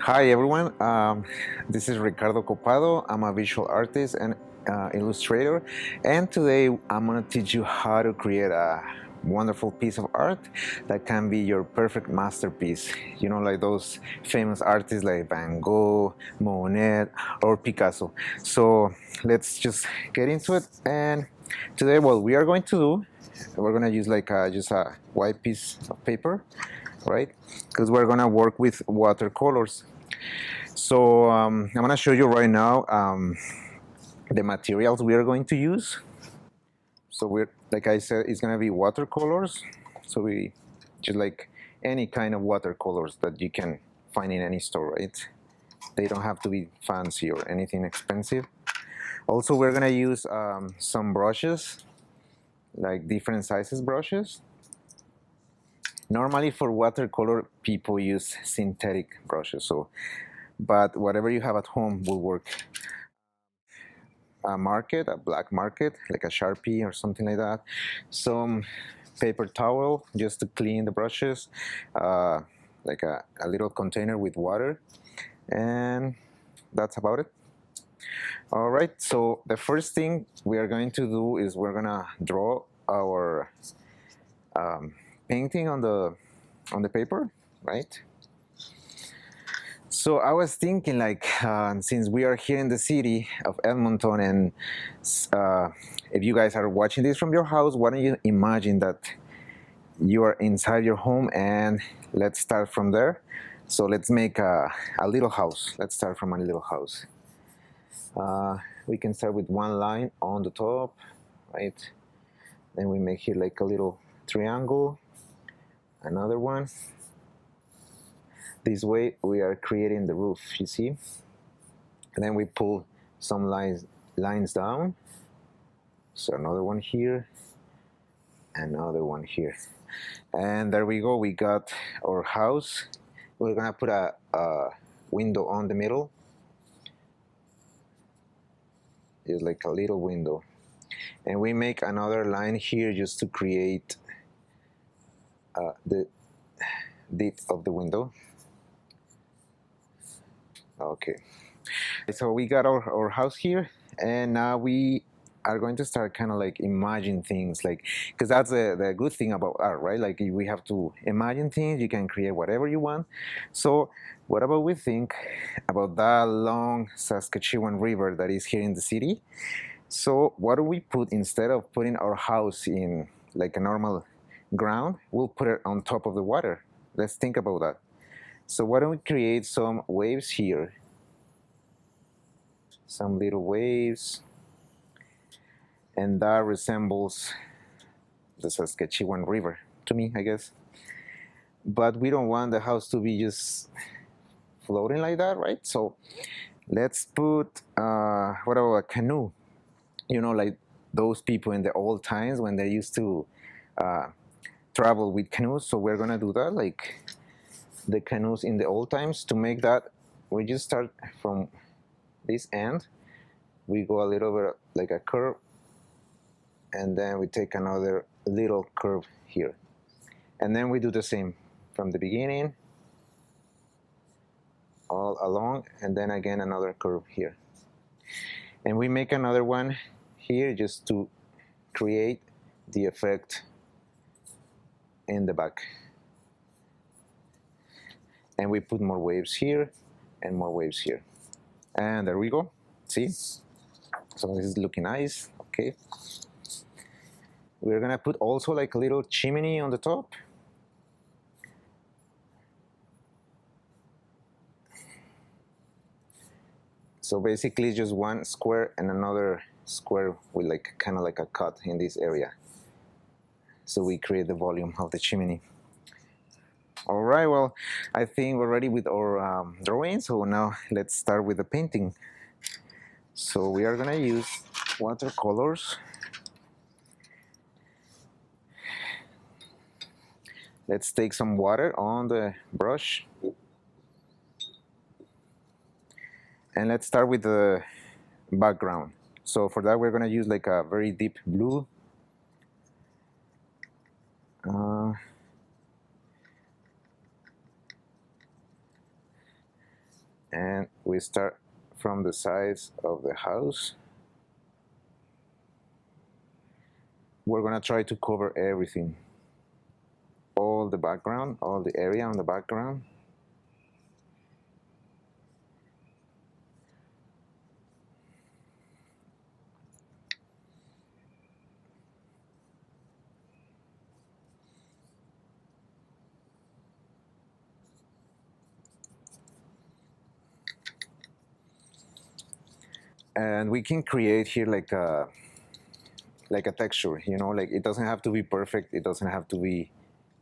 Hi everyone, this is Ricardo Copado. I'm a visual artist and illustrator, and today I'm gonna teach you how to create a wonderful piece of art that can be your perfect masterpiece. You know, like those famous artists like Van Gogh, Monet, or Picasso. So let's just get into it. And today, what we are going to do, we're gonna use like just a white piece of paper, right? Because we're gonna work with watercolors. So I'm gonna show you right now the materials we are going to use. So we're, like I said, it's gonna be watercolors. So we just like any kind of watercolors that you can find in any store, right? They don't have to be fancy or anything expensive. Also, we're gonna use some brushes, like different sizes brushes. Normally for watercolor, people use synthetic brushes, but whatever you have at home will work. A black market, like a Sharpie or something like that. Some paper towel just to clean the brushes, like a little container with water, and that's about it. All right, so the first thing we are going to do is we're gonna draw our painting on the paper, right? So I was thinking, like, since we are here in the city of Edmonton, and uh, if you guys are watching this from your house, why don't you imagine that you are inside your home, and let's start from there. So let's make a little house. Let's start from a little house. We can start with one line on the top, right? Then we make here like a little triangle, another one. This way we are creating the roof, you see? And then we pull some lines down. So another one here, another one here. And there we go, we got our house. We're gonna put a window on the middle. It's like a little window. And we make another line here just to create the depth of the window. Okay, so we got our house here, and now we are going to start kind of like imagine things, like, because that's the good thing about art, right? Like, we have to imagine things, you can create whatever you want. So what about we think about that long Saskatchewan river that is here in the city? So what do we put instead of putting our house in like a normal ground? We'll put it on top of the water. Let's think about that. So why don't we create some waves here? Some little waves. And that resembles the Saskatchewan River to me, I guess. But we don't want the house to be just floating like that, right? So let's put, what about a canoe? You know, like those people in the old times when they used to travel with canoes. So we're gonna do that, like the canoes in the old times. To make that, we just start from this end. We go a little bit like a curve, and then we take another little curve here. And then we do the same from the beginning, all along, and then again another curve here. And we make another one here just to create the effect in the back. And we put more waves here and more waves here. And there we go. See? So this is looking nice. Okay. We're gonna put also like a little chimney on the top. So basically just one square and another square with like kind of like a cut in this area. So we create the volume of the chimney. All right, well, I think we're ready with our drawing. So now let's start with the painting. So we are gonna use watercolors. Let's take some water on the brush. And let's start with the background. So for that, we're gonna use like a very deep blue. we start from the sides of the house. We're gonna try to cover everything, all the background, all the area on the background. And we can create here like a texture, you know, like it doesn't have to be perfect, it doesn't have to be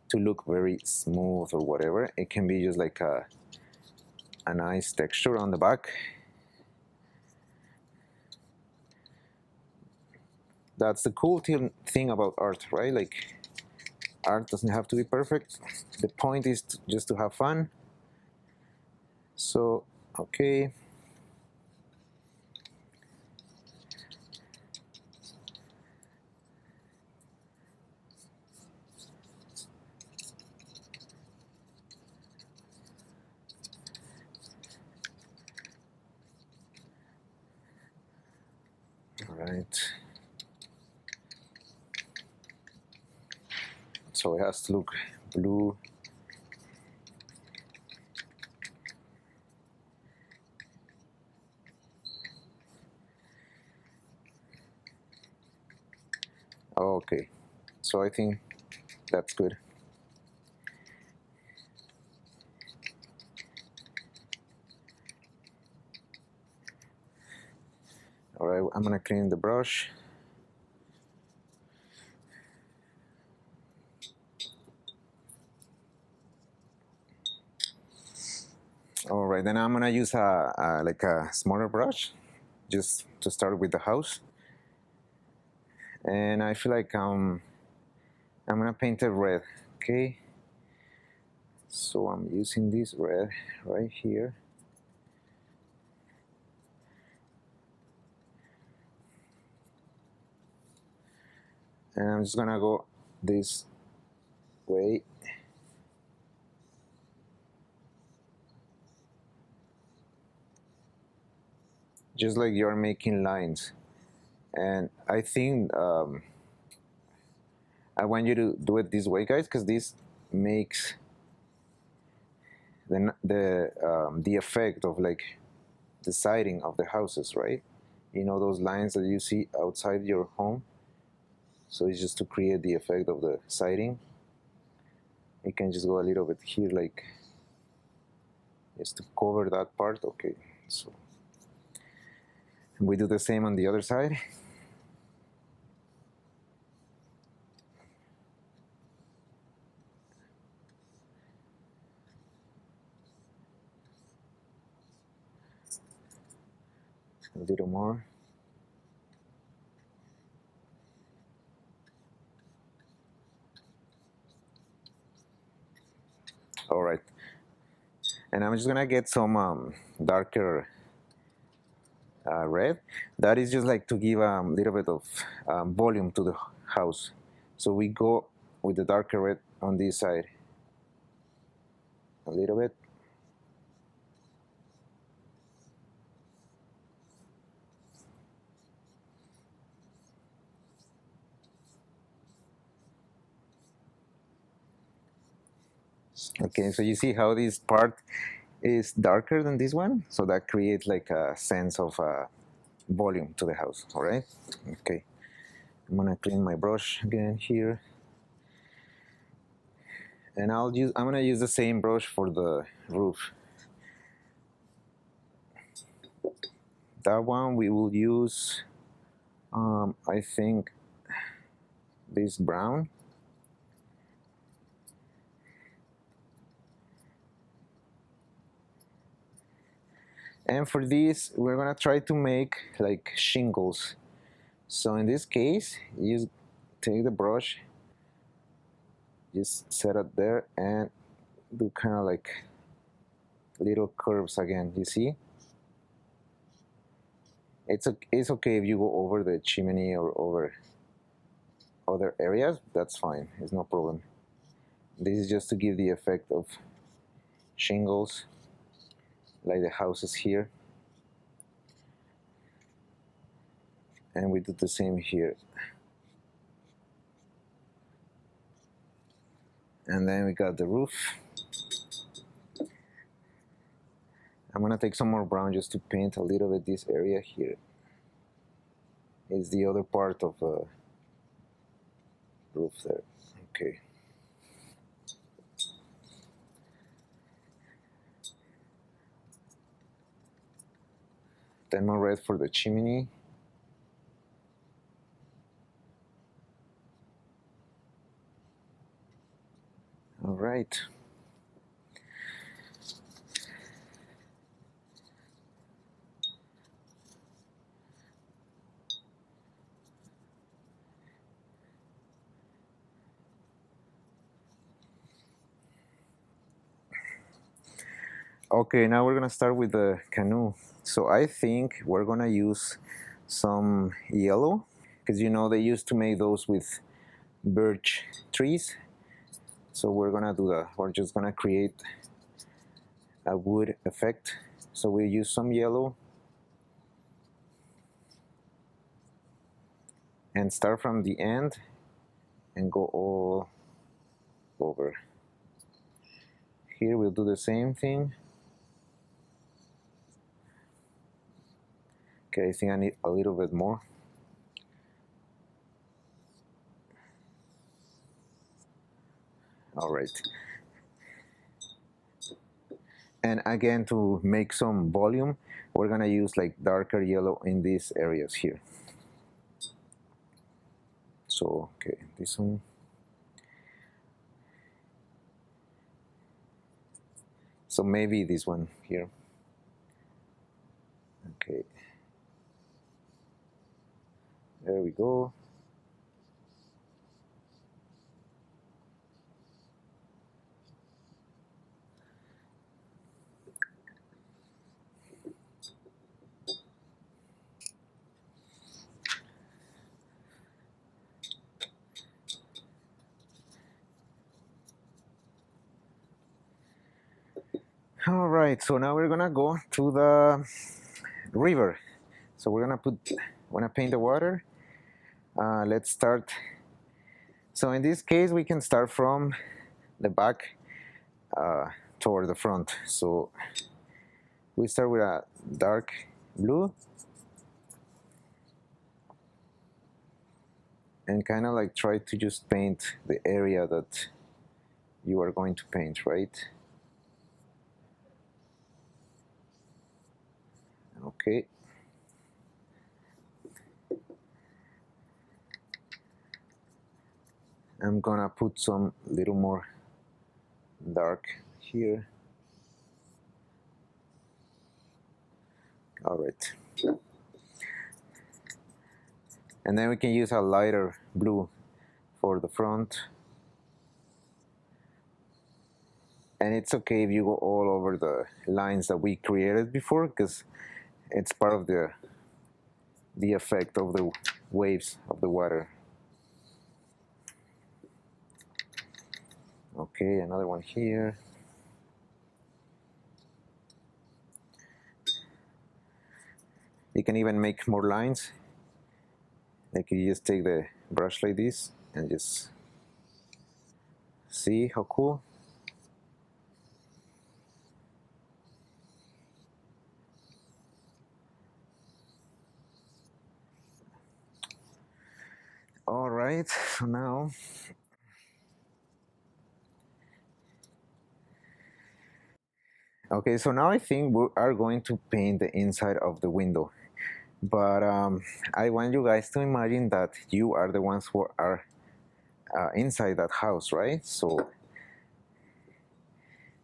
to look very smooth or whatever. It can be just like a nice texture on the back. That's the cool thing about art, right? Like art doesn't have to be perfect. The point is just to have fun. So okay, all right. So it has to look blue. Okay, so I think that's good. All right, I'm gonna clean the brush. All right, then I'm gonna use like a smaller brush, just to start with the house. And I feel like I'm gonna paint it red. Okay, so I'm using this red right here. And I'm just gonna go this way. Just like you're making lines. And I think I want you to do it this way, guys, because this makes the effect of like the siding of the houses, right? You know those lines that you see outside your home. So it's just to create the effect of the siding. You can just go a little bit here, like just to cover that part. Okay, so we do the same on the other side. A little more. All right, and I'm just gonna get some darker red. That is just like to give a little bit of volume to the house. So we go with the darker red on this side a little bit. Okay, so you see how this part is darker than this one, so that creates like a sense of volume to the house. All right. Okay, I'm gonna clean my brush again here, and I'm gonna use the same brush for the roof. That one we will use I think this brown. And for this, we're gonna try to make like shingles. So in this case, you take the brush, just set it there and do kind of like little curves again, you see? It's okay if you go over the chimney or over other areas, that's fine, it's no problem. This is just to give the effect of shingles, like the houses here. And we do the same here. And then we got the roof. I'm gonna take some more brown just to paint a little bit this area here. Is the other part of the roof there. Okay. Then more red for the chimney. All right. Okay, now we're gonna start with the canoe. So I think we're gonna use some yellow, because you know they used to make those with birch trees. So we're gonna do that. We're just gonna create a wood effect. So we use some yellow and start from the end and go all over. Here we'll do the same thing. Okay, I think I need a little bit more. All right. And again, to make some volume, we're gonna use like darker yellow in these areas here. So, okay, this one. So maybe this one here. Okay. There we go. All right, so now we're gonna go to the river. So we're gonna paint the water. Let's start. So in this case, we can start from the back toward the front. So we start with a dark blue and kind of like try to just paint the area that you are going to paint, right? Okay. I'm gonna put some little more dark here. All right. And then we can use a lighter blue for the front. And it's okay if you go all over the lines that we created before, because it's part of the effect of the waves of the water. Okay, another one here. You can even make more lines. Like you just take the brush like this and just see how cool. All right, so now okay, so now I think we are going to paint the inside of the window. But I want you guys to imagine that you are the ones who are inside that house, right? So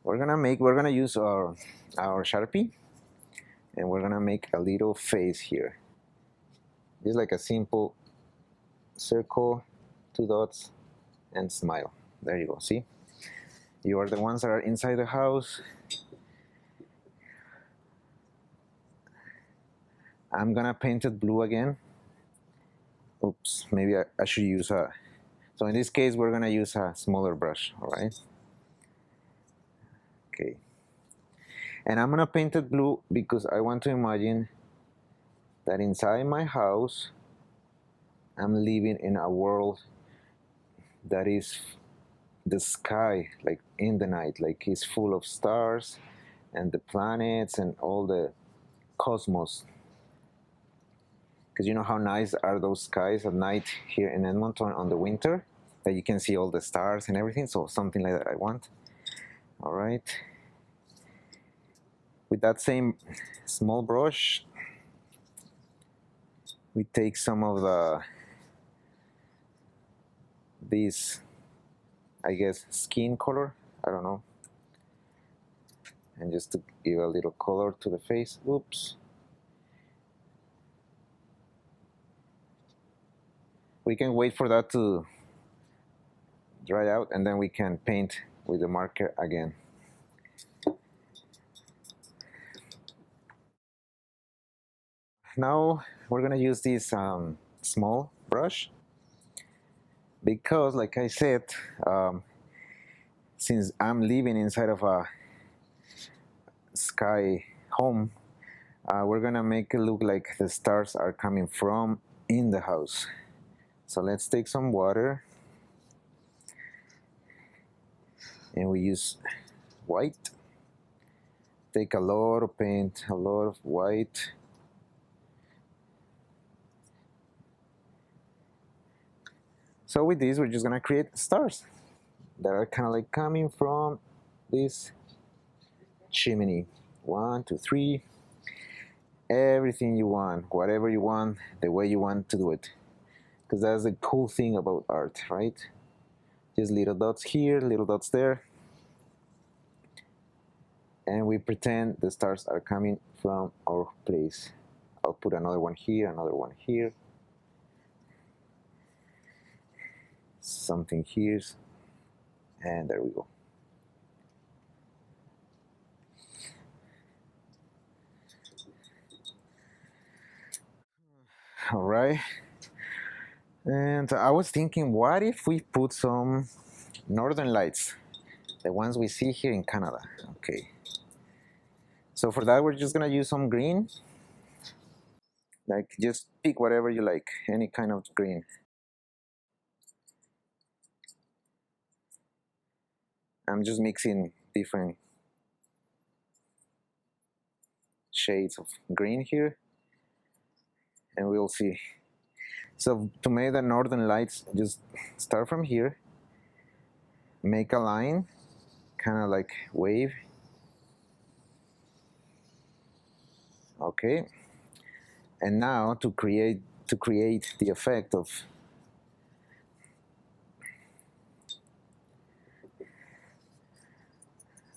we're gonna use our Sharpie, and we're gonna make a little face here. Just like a simple circle, two dots, and smile. There you go, see? You are the ones that are inside the house. I'm gonna paint it blue again. Oops, maybe I should use so in this case, we're gonna use a smaller brush, all right? Okay. And I'm gonna paint it blue because I want to imagine that inside my house, I'm living in a world that is the sky, like in the night, like it's full of stars and the planets and all the cosmos. Because you know how nice are those skies at night here in Edmonton on the winter, that you can see all the stars and everything. So something like that I want. All right. With that same small brush, we take some of this, I guess, skin color, I don't know, and just to give a little color to the face. Oops. We can wait for that to dry out, and then we can paint with the marker again. Now we're gonna use this small brush because, like I said, since I'm living inside of a sky home, we're gonna make it look like the stars are coming from in the house. So let's take some water and we use white. Take a lot of paint, a lot of white. So with this, we're just gonna create stars that are kind of like coming from this chimney. 1, 2, 3. Everything you want, whatever you want, the way you want to do it. Because that's the cool thing about art, right? Just little dots here, little dots there. And we pretend the stars are coming from our place. I'll put another one here, another one here. Something here. And there we go. All right. And I was thinking, what if we put some northern lights, the ones we see here in Canada? Okay. So for that, we're just gonna use some green. Like, just pick whatever you like, any kind of green. I'm just mixing different shades of green here, and we'll see. So to make the northern lights, just start from here, make a line, kind of like wave. Okay. And now to create the effect of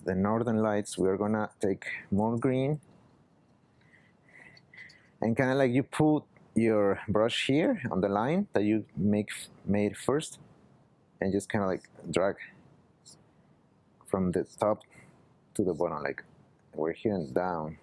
the northern lights, we're gonna take more green and kind of like you put your brush here on the line that you made first, and just kind of like drag from the top to the bottom, like we're here and down.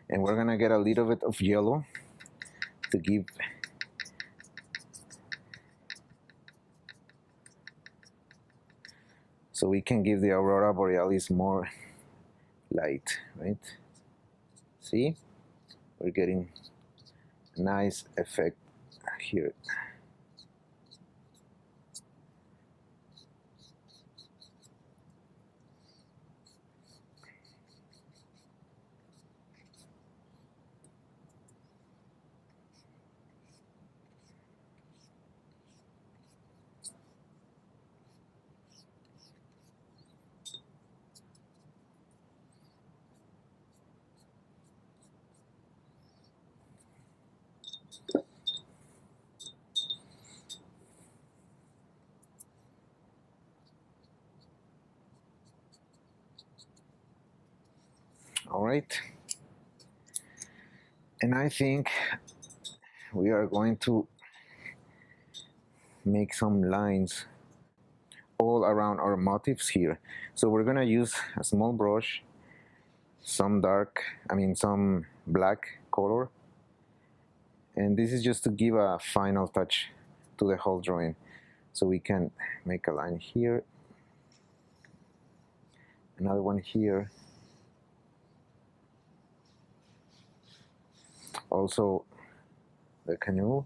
And we're gonna get a little bit of yellow to give so we can give the aurora borealis more light, right? See, we're getting a nice effect here. All right, and I think we are going to make some lines all around our motifs here. So we're gonna use a small brush, some black color, And this is just to give a final touch to the whole drawing. So we can make a line here, another one here. Also the canoe.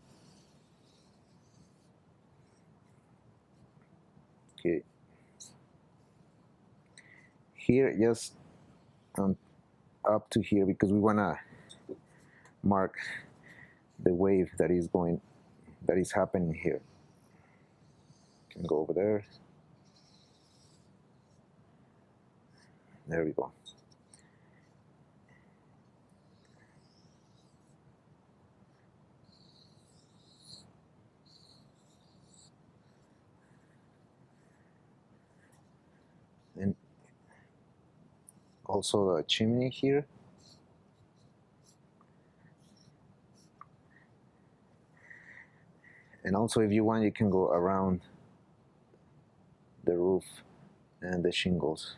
Okay. Here, just up to here, because we want to mark the wave that is happening here. Can go over there. There we go. And also the chimney here. And also, if you want, you can go around the roof and the shingles.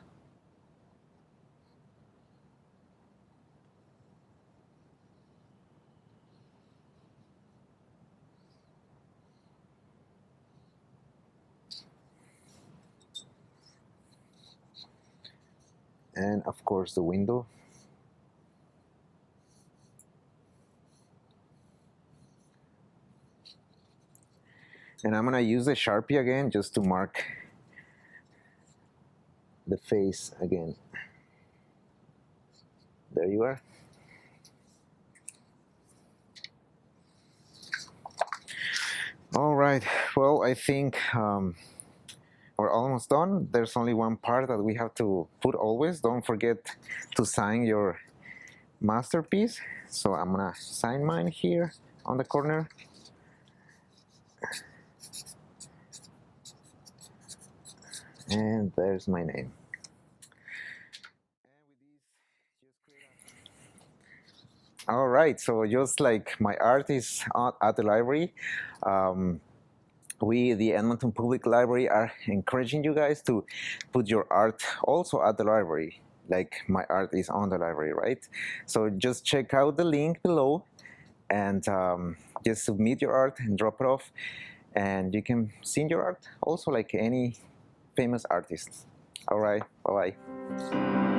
And of course the window. And I'm gonna use the Sharpie again just to mark the face again. There you are. All right, well, I think we're almost done. There's only one part that we have to put always. Don't forget to sign your masterpiece. So I'm gonna sign mine here on the corner. And there's my name. All right, so just like my art is at the library, we, the Edmonton Public Library, are encouraging you guys to put your art also at the library, like my art is on the library, right? So just check out the link below and just submit your art and drop it off, and you can send your art also like any famous artist. All right, bye-bye.